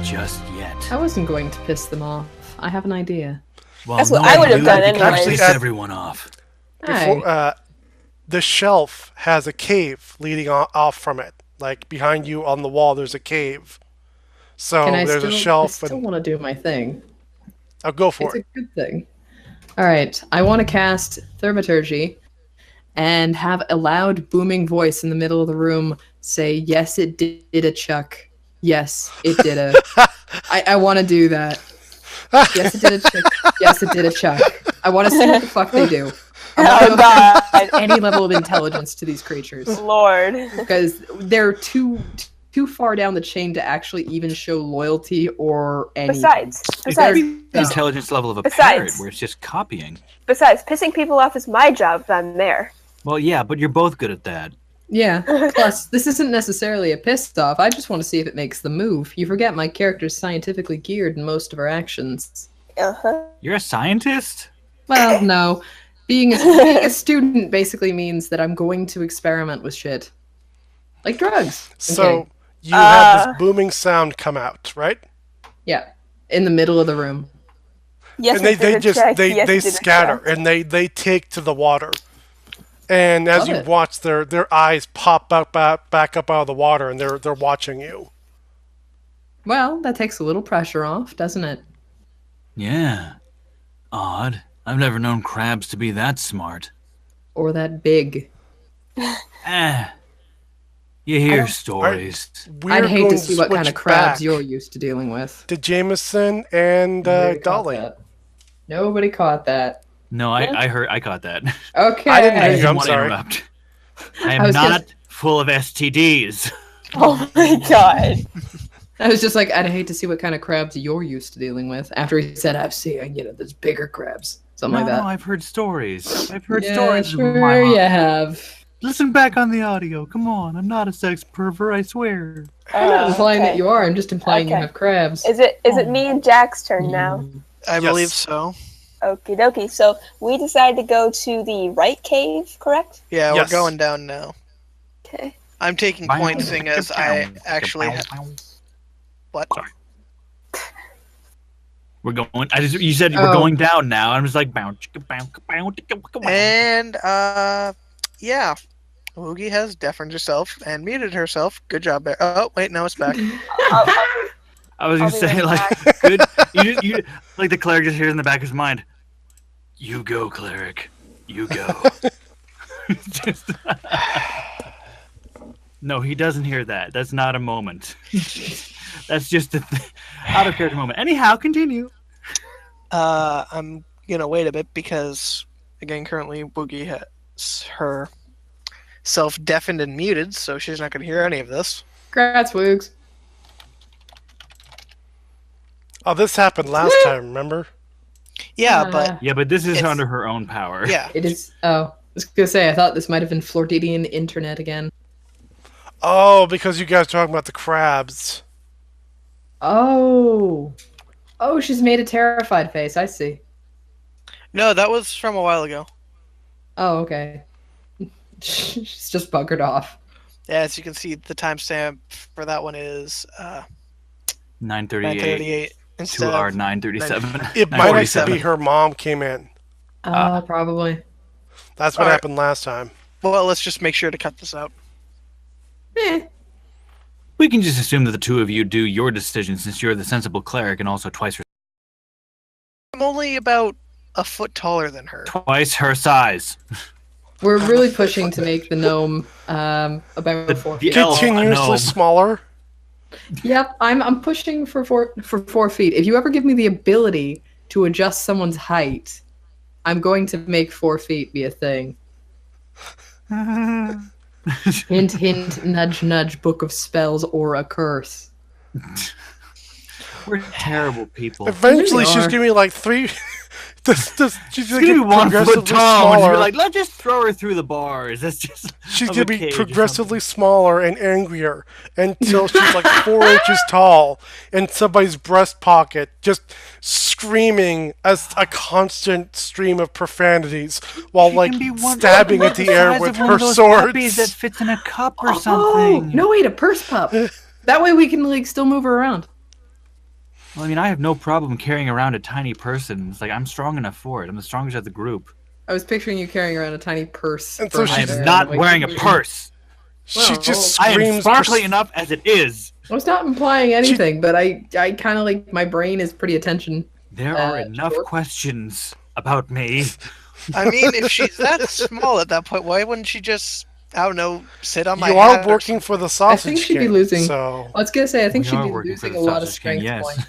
just yet. I wasn't going to piss them off. I have an idea. Well, That's what I would have done anyway. Piss everyone off. Before, the shelf has a cave leading off from it. Like behind you on the wall, there's a cave. So there's a shelf. I still want to do my thing. I'll go for it. It's a good thing. All right, I want to cast Thaumaturgy and have a loud booming voice in the middle of the room say, "Yes, it did a chuck. Yes, it did a." I want to do that. Yes, it did a chuck. Yes, it did a chuck. I want to see what the fuck they do. Oh God! Any level of intelligence to these creatures, Lord, because they're too far down the chain to actually even show loyalty or any. Besides, the intelligence level of a parrot, where it's just copying. Besides, pissing people off is my job if I'm there. Well, yeah, but you're both good at that. Yeah. Plus, this isn't necessarily a pissed off. I just want to see if it makes the move. You forget my character's scientifically geared in most of her actions. You're a scientist? Well, no. Being a student basically means that I'm going to experiment with shit. Like drugs. So, you have this booming sound come out, right? Yeah. In the middle of the room. Yes, and they scatter and they take to the water. And as you watch, their eyes pop back up out of the water, and they're watching you. Well, that takes a little pressure off, doesn't it? Yeah. Odd. I've never known crabs to be that smart. Or that big. You hear stories. I'd hate to see what kind of crabs you're used to dealing with. To Jameson and Dolly. Nobody caught that. No, I caught that. Okay. I didn't hear you, I'm want sorry. to interrupt. I am not full of STDs. Oh my God. I was just like, I'd hate to see what kind of crabs you're used to dealing with. After he said, I've seen, there's bigger crabs. Something like that. No, I've heard stories. I've heard stories. Sure you have. Listen back on the audio. Come on. I'm not a sex pervert, I swear. I'm not implying that you are. I'm just implying you have crabs. Is it me and Jack's turn now? I believe so. Okie dokie. So we decided to go to the right cave, correct? Yeah, we're going down now. Okay. I'm taking points, seeing as I actually. What? Sorry. We're going. You said we're going down now. I'm just like bounce. And yeah, Woogie has deafened herself and muted herself. Good job, Bear. Oh wait, now it's back. I was gonna say like good. You like the cleric just hears in the back of his mind. You go, cleric. You go. No, he doesn't hear that. That's not a moment. That's just a out of character moment. Anyhow, continue. I'm gonna wait a bit because, again, currently Woogie has her self deafened and muted, so she's not gonna hear any of this. Congrats, Woogs. Oh, this happened last time, remember? Yeah, but this is under her own power. Yeah, it is. Oh, I was gonna say I thought this might have been Floridian internet again. Oh, because you guys are talking about the crabs. Oh, she's made a terrified face. I see. No, that was from a while ago. Oh, okay. She's just buggered off. Yeah, as you can see, the timestamp for that one is 9:38 to our 9:37. It might actually be her mom came in. Probably. That's what happened last time. Well, let's just make sure to cut this out. We can just assume that the two of you do your decision since you're the sensible cleric and also twice her. I'm only about a foot taller than her. Twice her size. We're really pushing to make the gnome about 4 feet. Continuously smaller. Yep, I'm pushing for 4 feet. If you ever give me the ability to adjust someone's height, I'm going to make 4 feet be a thing. Hint, hint, nudge, nudge, book of spells or a curse. We're terrible people. Eventually, she's gonna be like 3. She's gonna be 1 foot tall. You're like, let's just throw her through the bars. That's just. She's gonna be progressively smaller and angrier until she's like 4 inches tall in somebody's breast pocket, just screaming as a constant stream of profanities while like stabbing at the air with her swords. That fits in a cup or something. No, wait, a purse pup. That way we can like still move her around. Well, I mean, I have no problem carrying around a tiny person. It's like I'm strong enough for it. I'm the strongest of the group. I was picturing you carrying around a tiny purse. And so I she's am not wearing a purse. She just I am screams. sparkly enough as it is. I was not implying anything, but I kind of like my brain is pretty attention. There are enough questions about me. I mean, if she's that small at that point, why wouldn't she just, I don't know, sit on my You head are or working for the sausage I think she'd be king, losing. So I was gonna say I think We she'd are be working for losing the a lot of Sausage King, strength yes. points.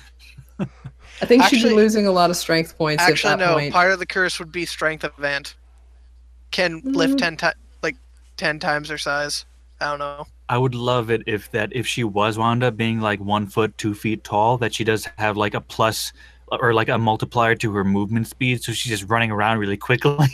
I think she'd be Actually- losing a lot of strength points Actually, at that no. point. Part of the curse would be strength of Ant. Can lift 10 times her size. I don't know. I would love it if she was wound up being like 1 foot 2 feet tall, that she does have like a plus or like a multiplier to her movement speed, so she's just running around really quickly.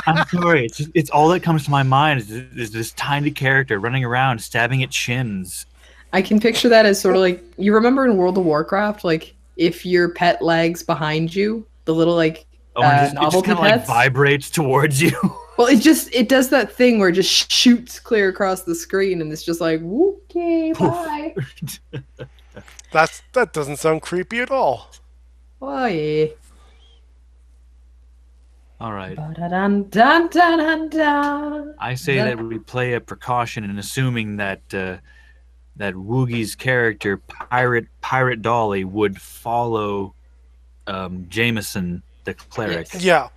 I'm sorry, it's all that comes to my mind is this tiny character running around stabbing at chins. I can picture that as sort of like you remember in World of Warcraft, like if your pet lags behind you, the little like Oh, and it just novelty kind of like pets. vibrates towards you. Well, it does that thing where it just shoots clear across the screen, and it's just like okay, bye. that doesn't sound creepy at all. Oh yeah. All right. Ba-da-dun-dun-dun-dun-dun. I say that we play a precaution in assuming that that Woogie's character, Pirate Dolly, would follow Jameson, the cleric. Yes. Yeah.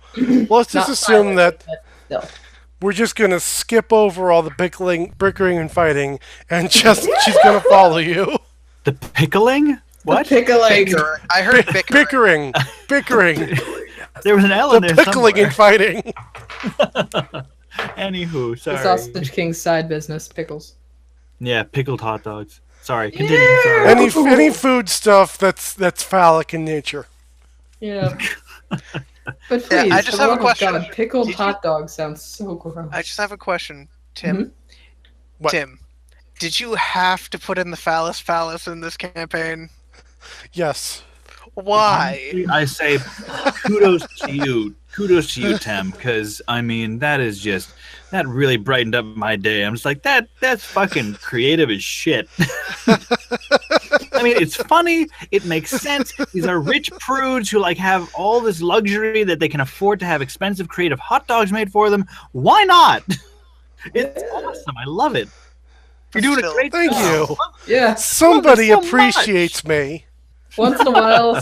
Let's just Not assume violent, that but still. we're just gonna skip over all the bickering and fighting, and just she's gonna follow you. The pickling? What? Pickling. Bicker. I heard bickering. Bickering. There was an L in The there pickling and fighting. Anywho, The sorry. Sausage King's side business, pickles. Yeah, pickled hot dogs. Sorry, continue. Sorry. Any food stuff that's phallic in nature. Yeah. But please, Yeah, I just for the have a love of question. God, pickled Did you- hot dog sounds so gross. I just have a question, Tim. Mhm. What? Tim, did you have to put in the phallus in this campaign? Yes. Why? I say kudos to you. Kudos to you, Tim, because I mean that really brightened up my day. I'm just like that's fucking creative as shit. I mean, it's funny, it makes sense. These are rich prudes who like have all this luxury that they can afford to have expensive creative hot dogs made for them. Why not? It's awesome. I love it. You're doing a Still, great Thank job. you. Yeah. Somebody so much. appreciates me. Once in a while,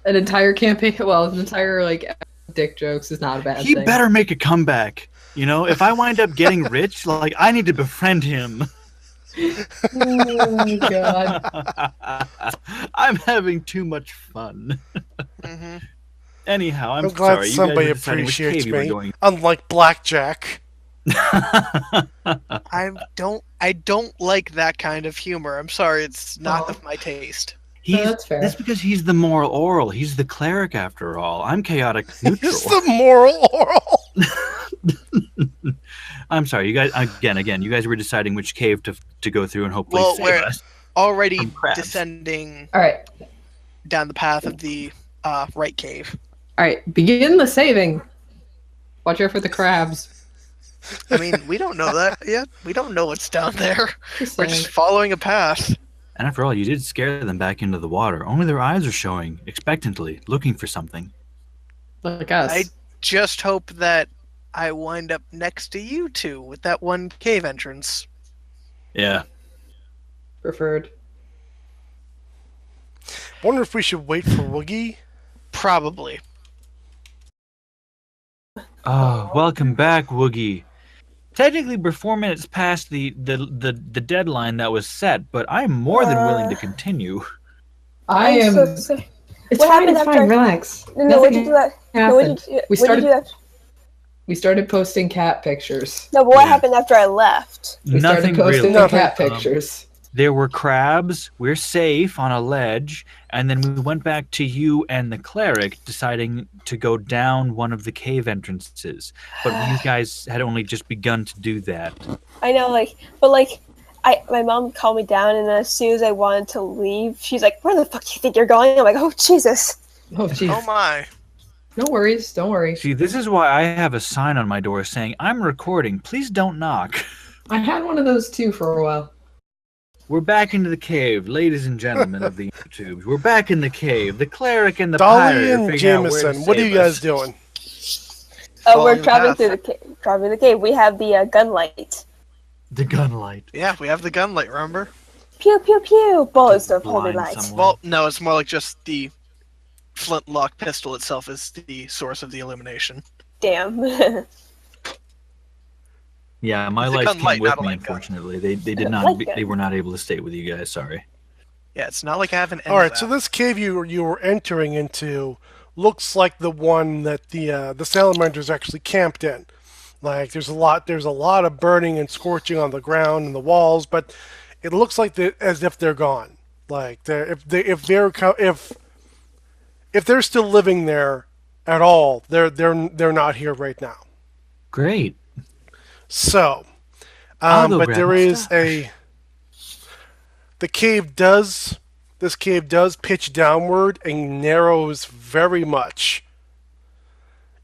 an entire campaign, well, an entire like dick jokes is not a bad He thing. better make a comeback. You know, if I wind up getting rich, like I need to befriend him. Oh my god. I'm having too much fun. Mhm. Anyhow, I'm I'm glad sorry. somebody you guys were deciding which appreciates cave you were me. going. Unlike Blackjack. I don't like that kind of humor. I'm sorry, it's not of my taste. That's fair. That's because he's the moral oral. He's the cleric after all. I'm chaotic neutral. It's the moral oral. I'm sorry, you guys. Again, you guys were deciding which cave to go through and hopefully Well, save we're us. already From crabs. descending All right. down the path of the right cave. All right. Begin the saving. Watch out for the crabs. I mean, we don't know that yet. We don't know what's down there. Just We're saying. just following a path. And after all, you did scare them back into the water. Only their eyes are showing, expectantly, looking for something. Like us. I just hope that I wind up next to you two with that one cave entrance. Yeah. Preferred. Wonder if we should wait for Woogie. Probably. Oh, welcome back, Woogie. Technically, we're 4 minutes past the deadline that was set, but I'm more than willing to continue. I I'm am. so sorry. It's What fine. happened It's after fine. I- Relax. No, what'd you Nothing do that? No, what'd happened. you, what'd We you started. do after? We started posting cat pictures. No, but what Yeah. happened after I left? We Nothing started posting really. the Nothing. cat pictures. There were crabs. We're safe on a ledge, and then we went back to you and the cleric, deciding to go down one of the cave entrances. But you guys had only just begun to do that. I know, my mom calmed me down, and then as soon as I wanted to leave, she's like, "Where the fuck do you think you're going?" I'm like, "Oh Jesus!" Oh jeez. Oh my. No worries. Don't worry. See, this is why I have a sign on my door saying, "I'm recording. Please don't knock." I had one of those too for a while. We're back into the cave, ladies and gentlemen of the YouTubes. We're back in the cave. The cleric and the Dolly pirate are and figuring out where to Jameson, what are save you guys us. doing? Oh, we're Following traveling path. through the cave. Traveling the cave. We have the gun light. The gunlight. Yeah, we have the gun light, remember? Pew pew pew. Bullets of holy Blind light. someone. Well, no, it's more like just the flintlock pistol itself is the source of the illumination. Damn. Yeah, my It's a lights gun light, came with not a me. light gun. Unfortunately, they did not. Light gun. They were not able to stay with you guys. Sorry. Yeah, it's not like I have an. All right, so this cave you were entering into looks like the one that the salamanders actually camped in. Like there's a lot of burning and scorching on the ground and the walls, but it looks like as if they're gone. Like if they're still living there at all, they're not here right now. Great. So, I'll go but grab there my is stuff. this cave does pitch downward and narrows very much,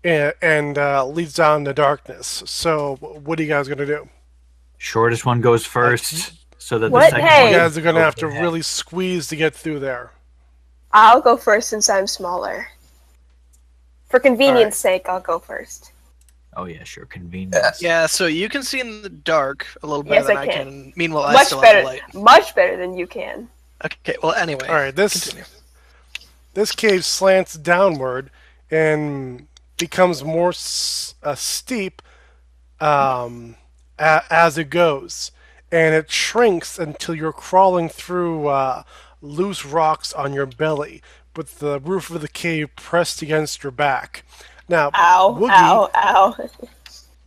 and leads down into darkness. So, what are you guys gonna do? Shortest one goes first, so that the What? second Hey. one You guys are gonna goes have to ahead. really squeeze to get through there. I'll go first since I'm smaller. For convenience sake, I'll go first. Oh yeah, sure. Convenience. Yeah, so you can see in the dark a little better Yes, than I I can. can. Meanwhile, I Much still have better. the light. Much better than you can. Okay, well, anyway. All right, this Continue. cave slants downward and becomes more steep as it goes, and it shrinks until you're crawling through loose rocks on your belly, with the roof of the cave pressed against your back. Now, Ow, ow, ow.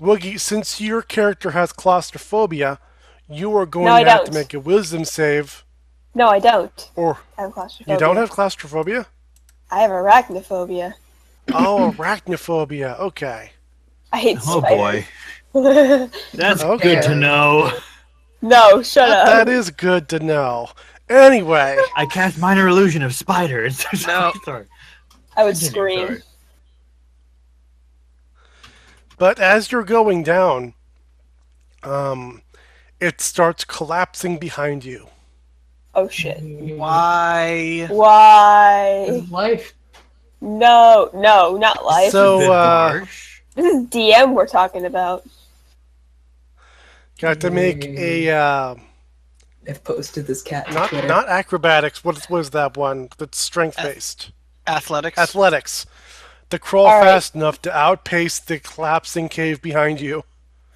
Woogie, since your character has claustrophobia, you are going No, I to have to don't. make a wisdom save. No, I don't. Or I have claustrophobia. you don't have claustrophobia? I have arachnophobia. Oh, arachnophobia. Okay. I hate Oh spiders. boy, that's Okay. good to know. No, shut up. That is good to know. Anyway, I cast minor illusion of spiders. No. Sorry. I would Continue, scream. sorry. but as you're going down, it starts collapsing behind you. Oh shit. Why? Why? Life. No, not life. So, Bit harsh. This is DM we're talking about. got to make a I've posted this cat to not Twitter. not acrobatics. What was that one? That's strength based. Athletics? Athletics. To crawl All right. fast enough to outpace the collapsing cave behind you.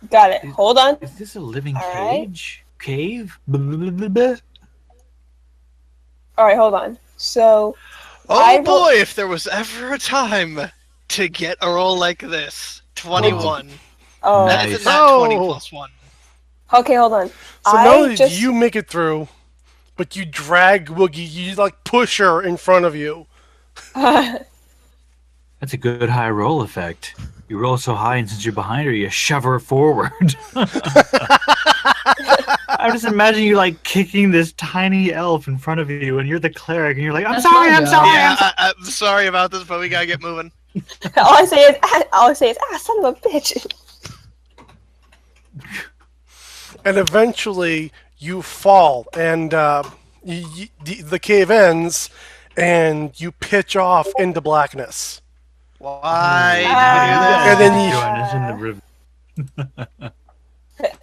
Got it. Hold on. Is this a living All right. cage? Cave? Blah, blah, blah, blah, blah. Alright, hold on. So, Oh I will- boy, if there was ever a time to get a roll like this. 21. oh. That Nice. is not 20 Oh. plus 1. Okay, hold on. So not I only just. do you make it through, but you drag Woogie, you like push her in front of you. That's a good high roll effect. You roll so high, and since you're behind her, you shove her forward. I'm just imagining you like kicking this tiny elf in front of you, and you're the cleric, and you're like, "I'm That's sorry, my I'm job. sorry." Yeah, I'm sorry about this, but we gotta get moving. all I say is, son of a bitch. And eventually you fall, and the cave ends, and you pitch off into blackness. Why? Ah. And then you- join us in the river.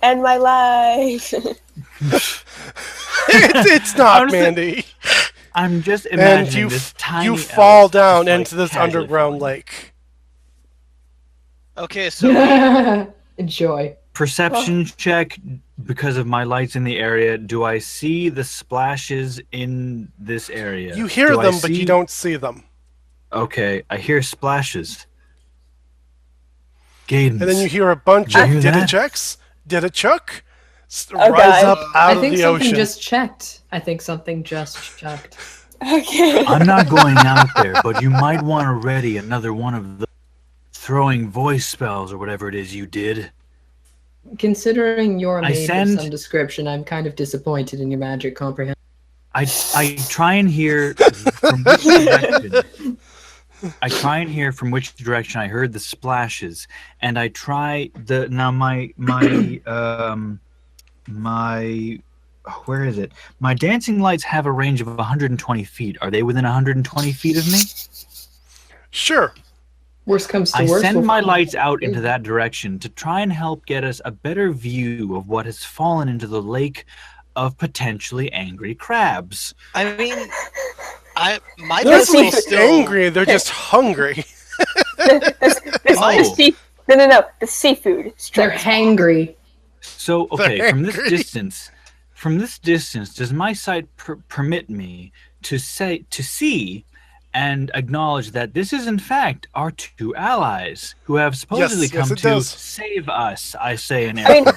End my life. it's not, Honestly, Mandy. I'm just And imagining this tiny you elf fall down just, like, into this casually underground falling. lake. Okay, so Enjoy. Perception check because of my lights in the area. Do I see the splashes in this area? You hear Do I them, but see- you don't see them. Okay, I hear splashes. Gaydens. And then you hear a bunch Did you of hear did it that? checks, did it chuck, Oh, rise God. up out I of think the something ocean. just checked. I think something just checked. Okay. I'm not going out there, but you might want to ready another one of the throwing voice spells or whatever it is you did. Considering you're I made send- of some description, I'm kind of disappointed in your magic comprehension. I try and hear from which direction. I try and hear from which direction I heard the splashes, and I try the now my where is it? My dancing lights have a range of 120 feet. Are they within 120 feet of me? Sure. Worst comes to I worst. send we'll my find lights it. out into that direction to try and help get us a better view of what has fallen into the lake of potentially angry crabs. I mean, my They're Yes, pistol we- still. angry. They're just hungry. Oh. No. The seafood. They're hangry. So, okay, They're from this angry. distance, does my sight permit me to see and acknowledge that this is in fact our two allies who have supposedly Yes, yes, come it to does. save us? I say in I mean, air.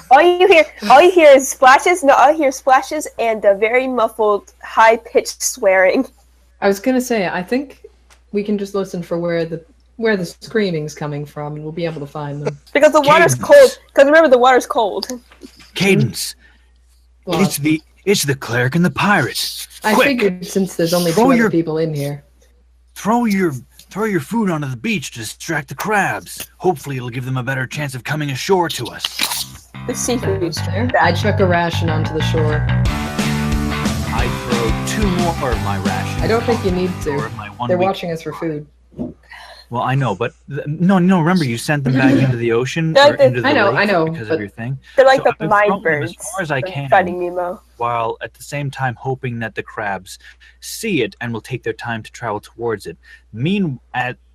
all you hear is splashes. No, all you hear is splashes and a very muffled, high-pitched swearing. I was gonna say, I think we can just listen for where the screaming's coming from, and we'll be able to find them. Because the water's Cadence. cold. Because remember, the water's cold. Cadence, Well, it's the cleric and the pirate. I Quick, figured since there's only Throw two your- other people in here. throw your food onto the beach to distract the crabs. Hopefully, it'll give them a better chance of coming ashore to us. The seafood. There. I chuck a ration onto the shore. I throw 2 more of my rations. I don't think you need Or to. of my 1 They're week. watching us for food. Well, I know, but no. Remember, you sent them back into the ocean No, or into the I know, lake I know, because but- of your thing. They're like So the I've mind thrown them birds. as far as I from can. Finding Nemo. While at the same time hoping that the crabs see it and will take their time to travel towards it.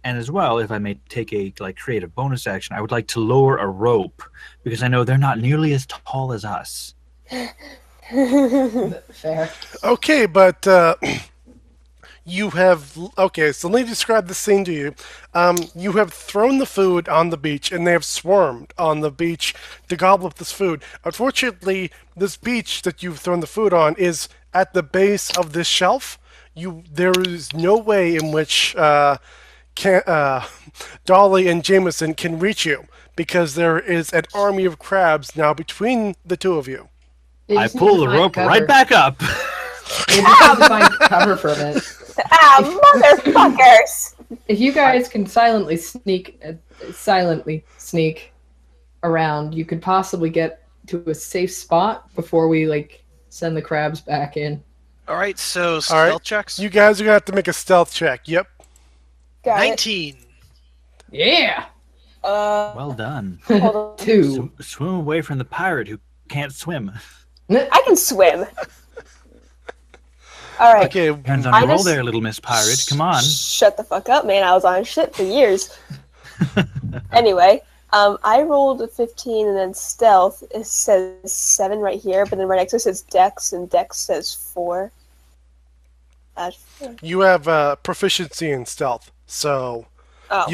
And as well, if I may take a creative bonus action, I would like to lower a rope because I know they're not nearly as tall as us. Fair. Okay, but you have okay. So let me describe the scene to you. You have thrown the food on the beach, and they have swarmed on the beach to gobble up this food. Unfortunately, this beach that you've thrown the food on is at the base of this shelf. There is no way in which Dolly and Jameson can reach you because there is an army of crabs now between the two of you. You I just need pull to the find rope cover. right back up. You just need to find cover from it. Motherfuckers! If you guys can silently sneak around, you could possibly get to a safe spot before we send the crabs back in. All right, so All stealth right, checks. you guys are gonna have to make a stealth check. Yep. Got it. 19. Yeah. Well done. Hold on. 2. Swim away from the pirate who can't swim. I can swim. Alright. Okay. Depends on I your role just- there, little Miss Pirate. Come on. Shut the fuck up, man. I was on shit for years. Anyway, I rolled a 15 and then stealth. It says 7 right here, but then right next to it says dex, and dex says 4. You have proficiency in stealth, so Oh.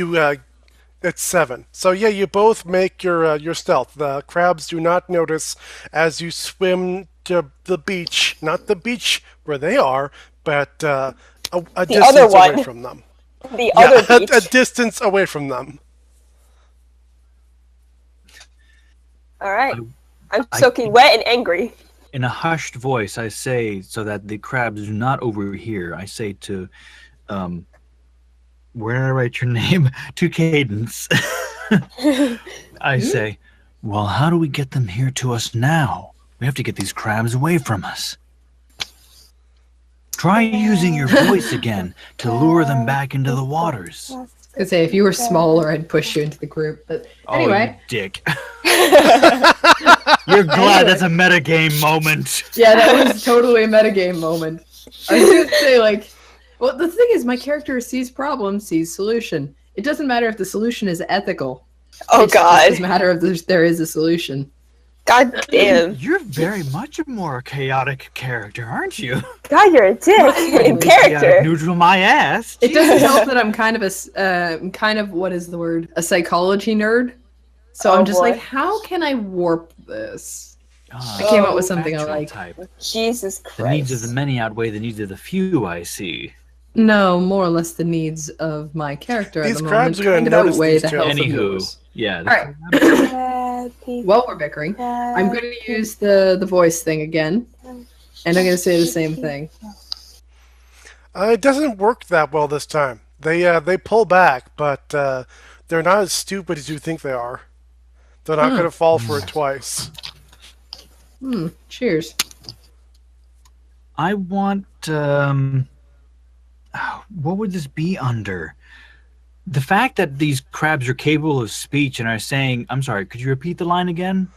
it's 7. So yeah, you both make your stealth. The crabs do not notice as you swim to the beach, not the beach where they are, but a distance other one. away from them. The Yeah, other beach. a distance away from them. Alright. I'm I- soaking wet and angry. In a hushed voice, I say, so that the crabs do not overhear, I say to, where did I write your name? To Cadence. I say, well, how do we get them here to us now? We have to get these crabs away from us. Try using your voice again to lure them back into the waters. I was gonna say, if you were smaller, I'd push you into the group. But anyway, Oh, you dick. You're glad that's a metagame moment. yeah, that was totally a metagame moment. I was gonna say, well, the thing is, my character sees problem, sees solution. It doesn't matter if the solution is ethical. Oh It god. doesn't matter if there is a solution. God damn. You're very much a more chaotic character, aren't you? God, you're a dick. In Chaotic character. neutral my ass. It doesn't help that I'm kind of what is the word? A psychology nerd. So Oh, I'm just boy. like, how can I warp this? Ah, I came up Oh, with something I natural like. type. Jesus The needs of Christ. the many outweigh the needs of the few, I see. No, more or less the needs of my character These at the crabs moment are gonna kind of notice outweigh these the two. health of Anywho, yours. yeah. All right. Happy, While we're bickering, I'm going to use the voice thing again, and I'm going to say the same thing. It doesn't work that well this time. They pull back, but they're not as stupid as you think they are. They're not going to fall for it twice. Cheers. I want. What would this be under? The fact that these crabs are capable of speech and are saying, I'm sorry, could you repeat the line again?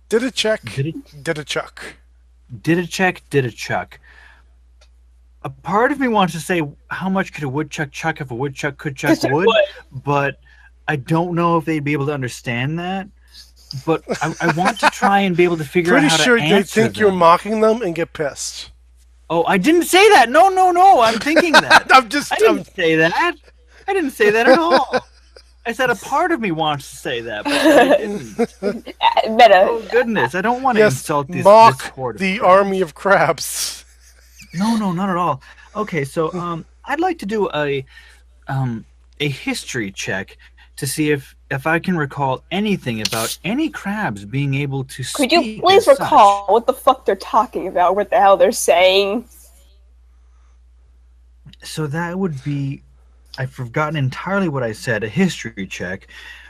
Did a check. Did it? Did a chuck. Did a check, did a chuck. A part of me wants to say, how much could a woodchuck chuck if a woodchuck could chuck wood? But I don't know if they'd be able to understand that. But I want to try and be able to figure out Pretty how sure to they answer think you're them. mocking them and get pissed. Oh, I didn't say that. No. I'm thinking that. I'm just. I didn't say that. I didn't say that at all. I said a part of me wants to say that, but I didn't. Meta. Oh goodness, I don't want to Yes, insult this mock horde of the crabs. army of crabs. No, not at all. Okay, so I'd like to do a history check to see if I can recall anything about any crabs being able to speak. Could you please as recall what the fuck they're talking about? What the hell they're saying? Such. So that would be. I've forgotten entirely what I said. A history check,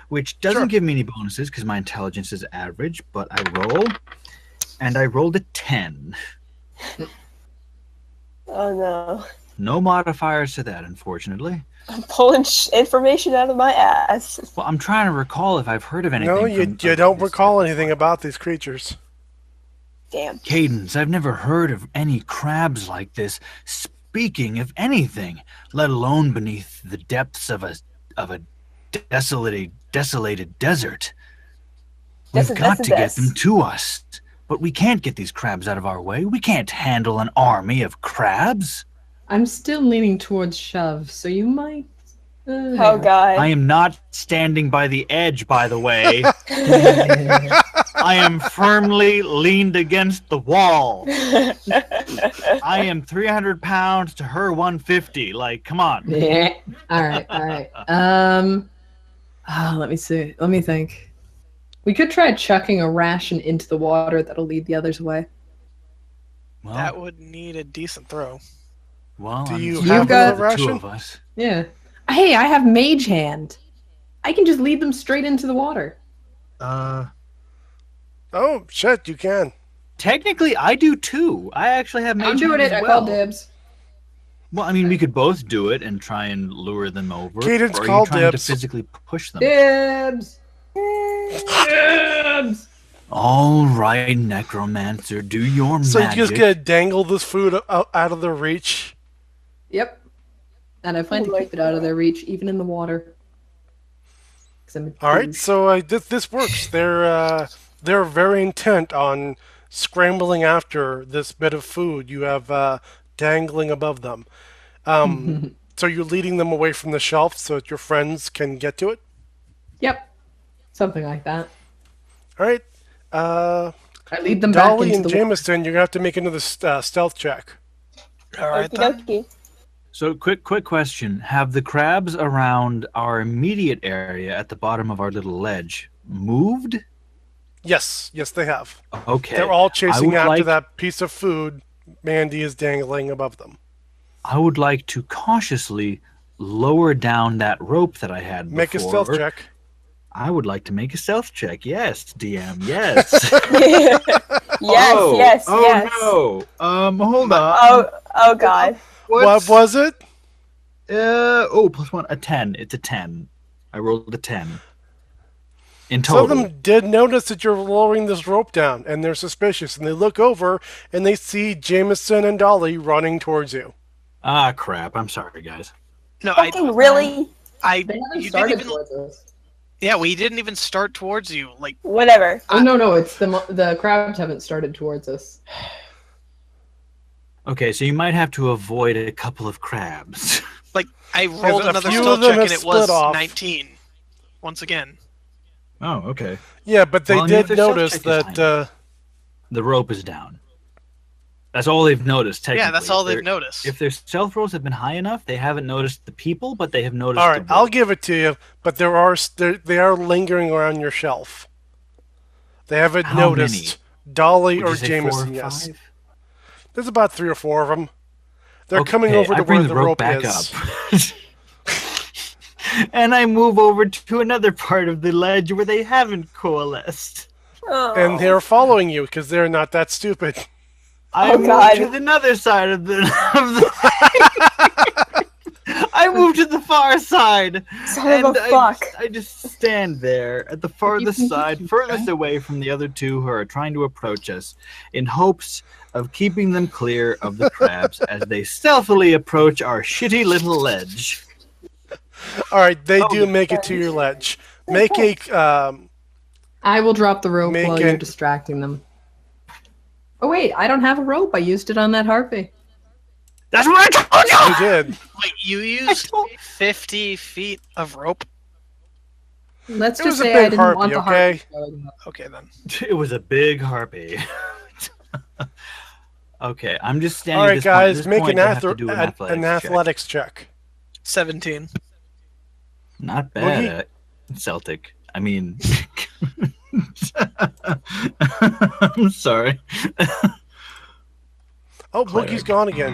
which doesn't Sure. give me any bonuses because my intelligence is average. But I roll, and I rolled a 10. Oh no. No modifiers to that, unfortunately. I'm pulling information out of my ass. Well, I'm trying to recall if I've heard of anything. No, you don't recall anything about these creatures. Damn. Cadence, I've never heard of any crabs like this speaking of anything, let alone beneath the depths of a desolated desert. We've got to get them to us, but we can't get these crabs out of our way. We can't handle an army of crabs. I'm still leaning towards shove, so you might. Oh god. I am not standing by the edge, by the way. I am firmly leaned against the wall. I am 300 pounds to her 150. Like, come on. Yeah. All right. Let me see. Let me think. We could try chucking a ration into the water that'll lead the others away. Well, That would need a decent throw. well, Do I'm you sorry have for a the ration? two of us. Yeah. Hey, I have mage hand. I can just lead them straight into the water. Oh, shit, you can. Technically, I do too. I actually have mage I'm doing hand it. as I well. call dibs. Well, I mean, we could both do it and try and lure them over. Cadence, or are call you trying dibs. to physically push them? Dibs. Dibs. All right, necromancer, do your So magic. you just gotta dangle this food out of their reach. Yep. And I plan to keep it out of their reach, even in the water. 'Cause I'm a All right, douche. so this works. They're very intent on scrambling after this bit of food you have dangling above them. So you're leading them away from the shelf so that your friends can get to it. Yep. Something like that. All right, I lead them back Dolly into and the water. Jameson, you're gonna have to make another stealth check. All right, Okie then. dokie. So, quick question. Have the crabs around our immediate area at the bottom of our little ledge moved? Yes, they have. Okay. They're all I chasing would after like- that piece of food Mandy is dangling above them. I would like to cautiously lower down that rope that I had before. Make a stealth check. I would like to make a stealth check. Yes, DM. Yes. Yes, oh, yes, oh, yes. no. Hold on. Oh god. What was it? +1. A 10. It's a 10. I rolled a 10. In Some total. of them did notice that you're lowering this rope down, and they're suspicious, and they look over, and they see Jameson and Dolly running towards you. Ah, crap. I'm sorry, guys. No, Fucking really? I They haven't you started didn't even. towards us. Yeah, we didn't even start towards you. Like, Whatever. Oh no, it's the crabs haven't started towards us. Okay, so you might have to avoid a couple of crabs. I rolled a another few stealth of them check and have it was split off. 19. Once again. Oh, okay. Yeah, but they Well, I mean, if did their stealth notice check is that. The rope is down. That's all they've noticed, technically. Yeah, that's all If they've noticed. If their stealth rolls have been high enough, they haven't noticed the people, but they have noticed All right, the I'll rope. give it to you, but they are lingering around your shelf. They haven't How noticed Dolly Would or you say 4 Jameson. or Yes, 5? there's about 3 or 4 of them. They're Okay, coming over I to bring where the rope back is. up. And I move over to another part of the ledge where they haven't coalesced. Oh. And they're following you because they're not that stupid. I moved God. to another side of the. I moved to the far side. Son of a fuck. I just stand there at the farthest side, furthest away from the other two who are trying to approach us, in hopes of keeping them clear of the crabs as they stealthily approach our shitty little ledge. All right, they do make it to your ledge. Make a I will drop the rope Make while it- you're distracting them. Oh wait, I don't have a rope. I used it on that harpy. That's what I told you! you did. Wait, you used 50 feet of rope? Let's It just was a say big I didn't harpy, want the okay? harpy going up. Okay, then. It was a big harpy. Okay, I'm just standing. All at right, this guys, point. make At an, this point, I have to do an athletics check. 17. Not bad Boogie? at Celtic. I mean, I'm sorry. Oh, Boogie's gone again.